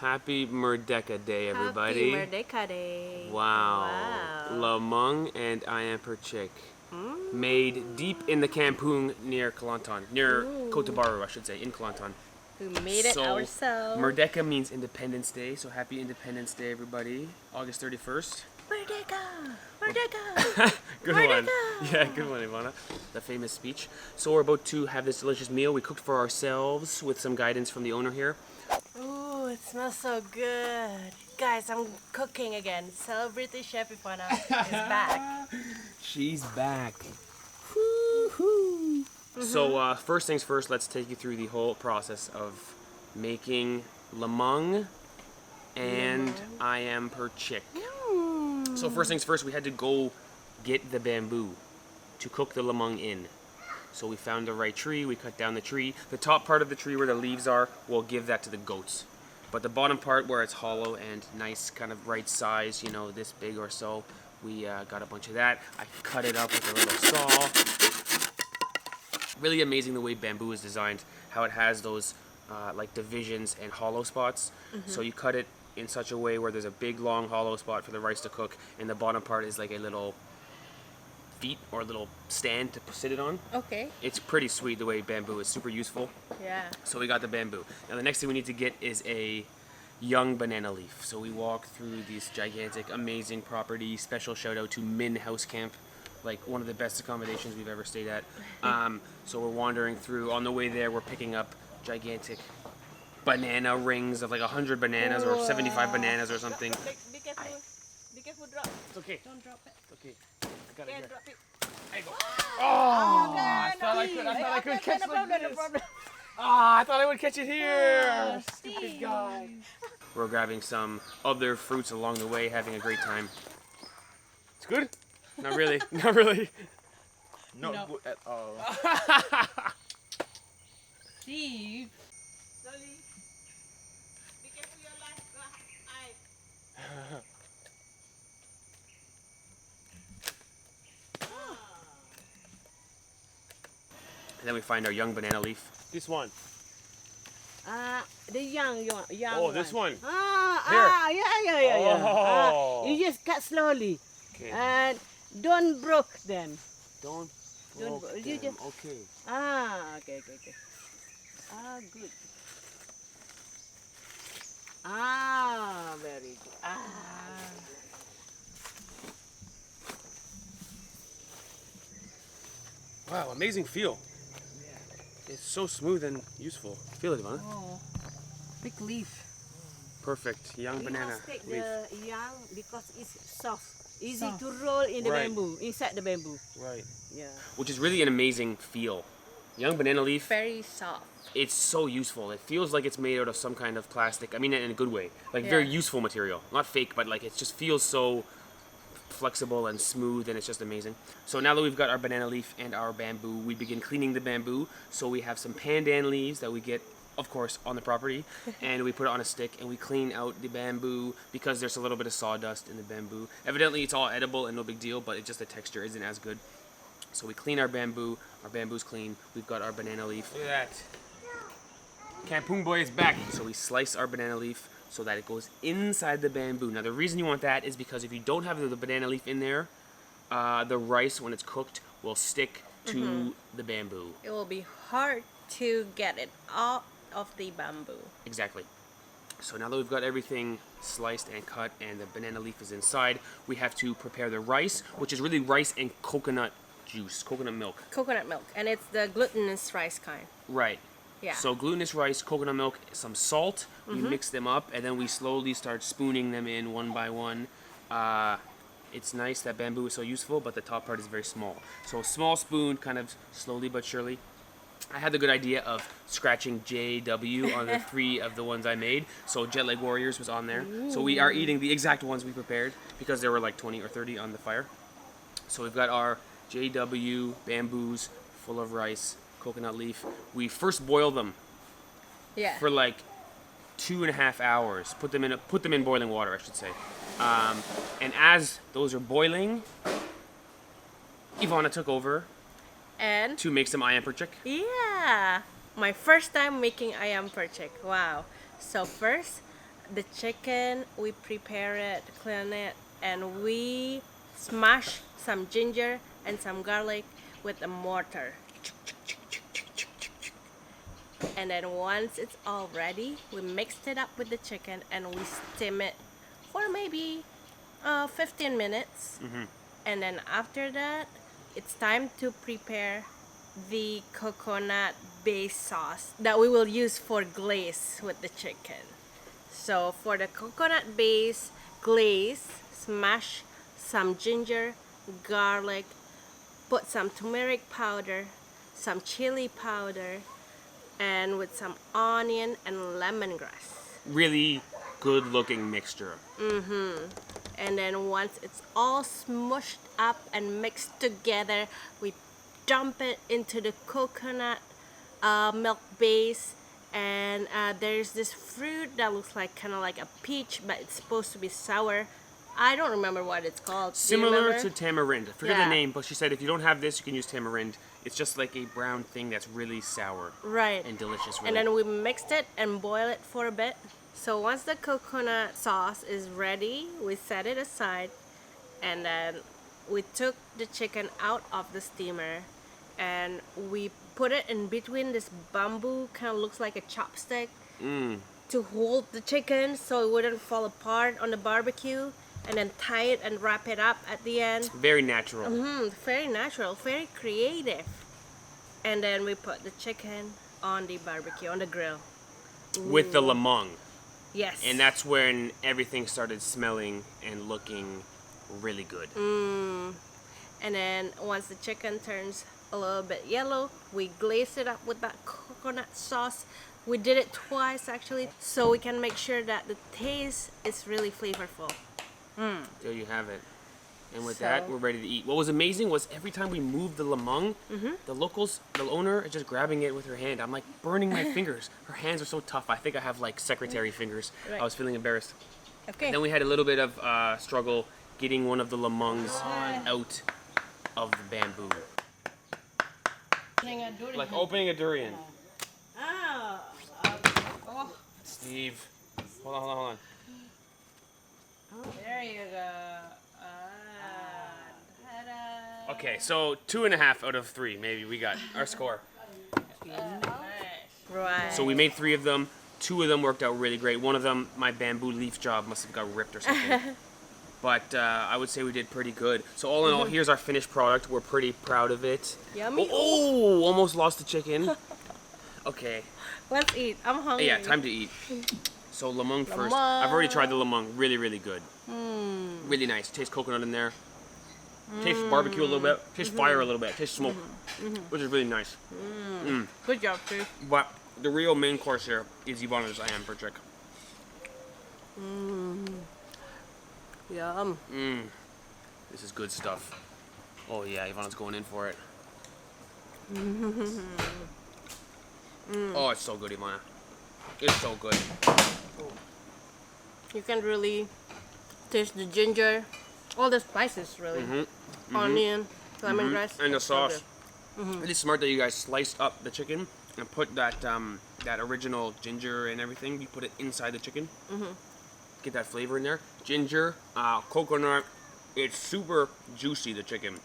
Happy Merdeka Day, everybody. Happy Merdeka Day. Wow. Lemang and ayam percik. Made deep in the kampung near Kelantan. Near Kota Bharu, I should say, in Kelantan. We made it ourselves. Merdeka means Independence Day, so happy Independence Day, everybody. August 31st. Merdeka! Merdeka! Good one. Yeah, good one, Ivana. The famous speech. So we're about to have this delicious meal. We cooked for ourselves with some guidance from the owner here. Ooh, it smells so good. Guys, I'm cooking again. Celebrity Chef Ivana is back. She's back. Woo-hoo. So first things first, let's take you through the whole process of making lemang and ayam percik. So first things first, we had to go get the bamboo to cook the lemang in. So we found the right tree, we cut down the tree. The top part of the tree where the leaves are, we'll give that to the goats. But the bottom part where it's hollow and nice, kind of right size, you know, this big or so, we got a bunch of that. I cut it up with a little saw. Really amazing the way bamboo is designed, how it has those like divisions and hollow spots. So you cut it in such a way where there's a big long hollow spot for the rice to cook, and the bottom part is like a little feet or a little stand to sit it on. Okay. It's pretty sweet the way bamboo is super useful. Yeah. So we got the bamboo. Now the next thing we need to get is a young banana leaf. So we walk through this gigantic, amazing property. Special shout out to Min House Camp, like one of the best accommodations we've ever stayed at. So we're wandering through. On the way there, we're picking up gigantic banana rings of like 100 bananas or 75 bananas or something. Be careful. Be careful, drop. It's okay. Don't drop it. It's okay. I got it Yeah, here. drop it. There you go. Oh, I thought I could catch like this. Ah, I thought I would catch it here. Stupid guy. We're grabbing some other fruits along the way, having a great time. It's good? Not really. Not really. Not good at all. Steve. Slowly. Be careful your eye. And then we find our young banana leaf. This one. The young Oh, this one. Yeah. Oh. You just cut slowly Okay. and don't broke them. Don't Don't broke you them. just- Okay. Okay. Good. Very good. Wow, amazing feel. It's so smooth and useful. Feel it, Ivana. Oh, big leaf. Perfect. Young You banana must take leaf. the young because it's soft, easy to roll in the Right. bamboo, inside the bamboo. Right. Yeah. Which is really an amazing feel. Young banana leaf. Very soft. It's so useful. It feels like it's made out of some kind of plastic. I mean, in a good way. Like very Yeah. useful material. Not fake, but like it just feels so flexible and smooth, and it's just amazing. So now that we've got our banana leaf and our bamboo, we begin cleaning the bamboo. So we have some pandan leaves that we get, of course, on the property, and we put it on a stick and we clean out the bamboo because there's a little bit of sawdust in the bamboo. Evidently, it's all edible and no big deal, but it's just the texture isn't as good. So we clean our bamboo. Our bamboo's clean. We've got our banana leaf. Look at that. Kampung boy is back. So we slice our banana leaf so that it goes inside the bamboo. Now the reason you want that is because if you don't have the banana leaf in there, the rice, when it's cooked, will stick to the bamboo. It will be hard to get it out of the bamboo. Exactly. So now that we've got everything sliced and cut and the banana leaf is inside, we have to prepare the rice, which is really rice and coconut juice, coconut milk. Coconut milk. And it's the glutinous rice kind. Right. Yeah. So glutinous rice, coconut milk, some salt, we mix them up, and then we slowly start spooning them in one by one. It's nice that bamboo is so useful, but the top part is very small. So a small spoon, kind of slowly but surely. I had the good idea of scratching JW on the 3 of the ones I made. So JetLag Warriors was on there. So we are eating the exact ones we prepared because there were like 20 or 30 on the fire. So we've got our JW bamboos full of rice, coconut leaf. We first boil them Yeah. for like 2.5 hours. Put them in boiling water, I should say. And as those are boiling, Ivana took over And to make some ayam percik. yeah, my first time making ayam percik. Wow. So first, the chicken, we prepare it, clean it, and we smash some ginger and some garlic with a mortar. And then once it's all ready, we mixed it up with the chicken and we steam it for maybe 15 minutes. And then after that, it's time to prepare the coconut base sauce that we will use for glaze with the chicken. So for the coconut base glaze, smash some ginger, garlic, put some turmeric powder, some chili powder, and with some onion and lemongrass. Really good looking mixture. And then once it's all smushed up and mixed together, we dump it into the coconut milk base. And there's this fruit that looks like kind of like a peach, but it's supposed to be sour. I don't remember what it's called. Do you Similar remember? to tamarind. I forget Yeah. the name, but she said if you don't have this, you can use tamarind. It's just like a brown thing that's really sour Right. and delicious. Really. And then we mixed it and boil it for a bit. So once the coconut sauce is ready, we set it aside, and then we took the chicken out of the steamer and we put it in between this bamboo, kind of looks like a chopstick, to hold the chicken so it wouldn't fall apart on the barbecue, and then tie it and wrap it up at the end. Very natural. Very natural, very creative. And then we put the chicken on the barbecue, on the grill. With the lemang. Yes. And that's when everything started smelling and looking really good. And then once the chicken turns a little bit yellow, we glaze it up with that coconut sauce. We did it twice actually, so we can make sure that the taste is really flavorful. There you have it. And with So- that, we're ready to eat. What was amazing was every time we moved the lemang, the locals, the owner is just grabbing it with her hand. I'm like burning my fingers. Her hands are so tough. I think I have like secretary fingers. Right. I was feeling embarrassed. Okay. Then we had a little bit of struggle getting one of the lemangs out of the bamboo. Like opening a durian. Oh, Steve, hold on. There you go. Ta-da. Okay, so 2.5 out of 3, maybe we got our score. Right. So we made 3 of them. 2 of them worked out really great. One of them, my bamboo leaf job must have got ripped or something. But I would say we did pretty good. So all in all, here's our finished product. We're pretty proud of it. Yummy. Oh, almost lost the chicken. Okay. Let's eat. I'm hungry. Yeah, time to eat. So lemang first. Lemang. I've already tried the lemang. Really, really good. Really nice. Tastes coconut in there. Tastes barbecue a little bit. Tastes fire a little bit. Tastes smoke, which is really nice. Good job, too. But the real main course here is Ivana's ayam percik. Yum. This is good stuff. Oh yeah, Ivana's going in for it. Oh, it's so good, Ivana. It's so good. You can really taste the ginger, all the spices, really. Onion, lemongrass. And the It's so sauce. good. Really smart that you guys sliced up the chicken and put that that original ginger and everything. You put it inside the chicken. Get that flavor in there. Ginger, coconut. It's super juicy, the chicken.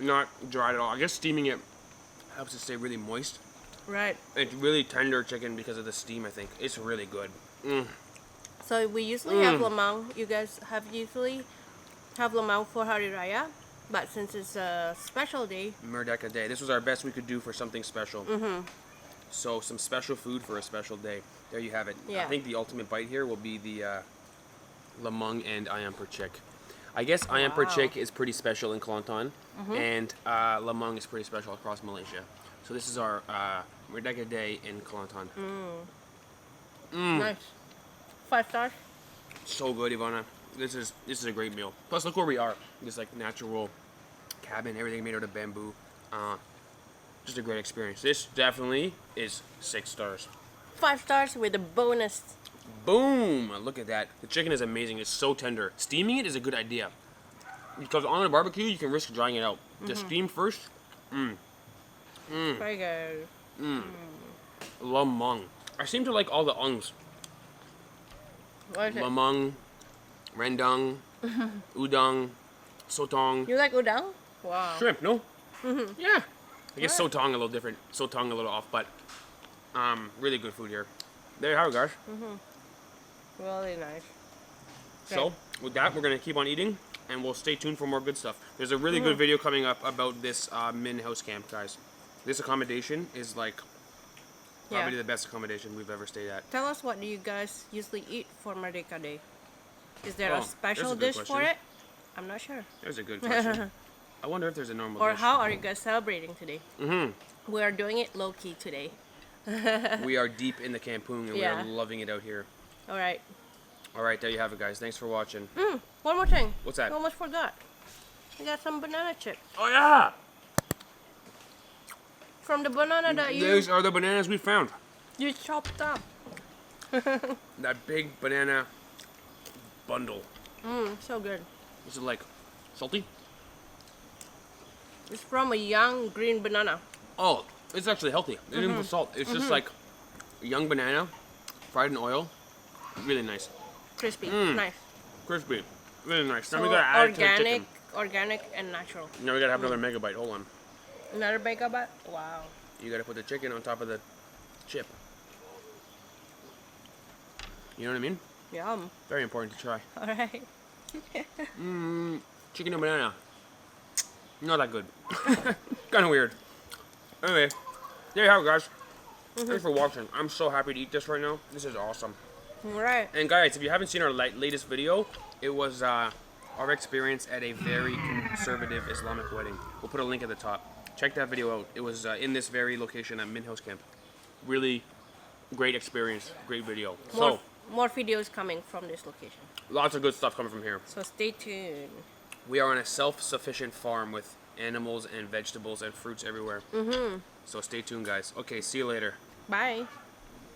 Not dry at all. I guess steaming it helps it stay really moist. Right. It's really tender chicken because of the steam, I think. It's really good. So we usually have lemang. You guys usually have lemang for Hari Raya, but since it's a special day, Merdeka Day. This was our best we could do for something special. So some special food for a special day. There you have it. Yeah. I think the ultimate bite here will be the lemang and ayam percik. I guess ayam percik is pretty special in Kelantan, and lemang is pretty special across Malaysia. So this is our Merdeka Day in Kelantan. nice. 5 stars. So good, Ivana. This is a great meal. Plus, look where we are. This like natural cabin, everything made out of bamboo. Just a great experience. This definitely is 6 stars. 5 stars with a bonus. Boom! Look at that. The chicken is amazing. It's so tender. Steaming it is a good idea. Because on a barbecue, you can risk drying it out. The steam first. Very good. Lemang. I seem to like all the ungs. What is it? lemang, rendang, udang, sotong, You like udang? Wow. shrimp. No. Yeah. I guess sotong a little different. Sotong a little off, but really good food here. There you have it, guys. Really nice. So with that, we're gonna keep on eating, and we'll stay tuned for more good stuff. There's a really good video coming up about this Min house camp, guys. This accommodation is like probably the best accommodation we've ever stayed at. Tell us, what do you guys usually eat for Merdeka Day? Is there Oh, a that's special a good dish for question. it? I'm not sure. There's a good question. I wonder if there's a normal Or dish. how are you guys celebrating today? We are doing it low key today. We are deep in the kampung, and we Yeah. are loving it out here. All right. All right, there you have it, guys. Thanks for watching. One more thing. What's that? I almost forgot. We got some banana chips. Oh yeah! From the banana that These are the bananas we found. you chopped up. That big banana bundle. So good. Is it like salty? It's from a young green banana. Oh, it's actually healthy. It isn't for salt. It's just like young banana, fried in oil. Really nice. Crispy. Nice. Crispy. Really nice. So now we gotta add it to the chicken. organic and natural. Now we gotta have another megabyte. Hold on. Another bake about? Wow. You gotta put the chicken on top of the chip. You know what I mean? Yum. Very important to try. All right. Chicken and banana. Not that good. Kind of weird. Anyway, there you have it, guys. Thanks for watching. I'm so happy to eat this right now. This is awesome. All right. And guys, if you haven't seen our latest video, it was our experience at a very conservative Islamic wedding. We'll put a link at the top. Check that video out. It was in this very location at Min House Camp. Really great experience, great video. So, More videos coming from this location. lots of good stuff coming from here. So stay tuned. We are on a self-sufficient farm with animals and vegetables and fruits everywhere. So stay tuned, guys. Okay, see you later. Bye.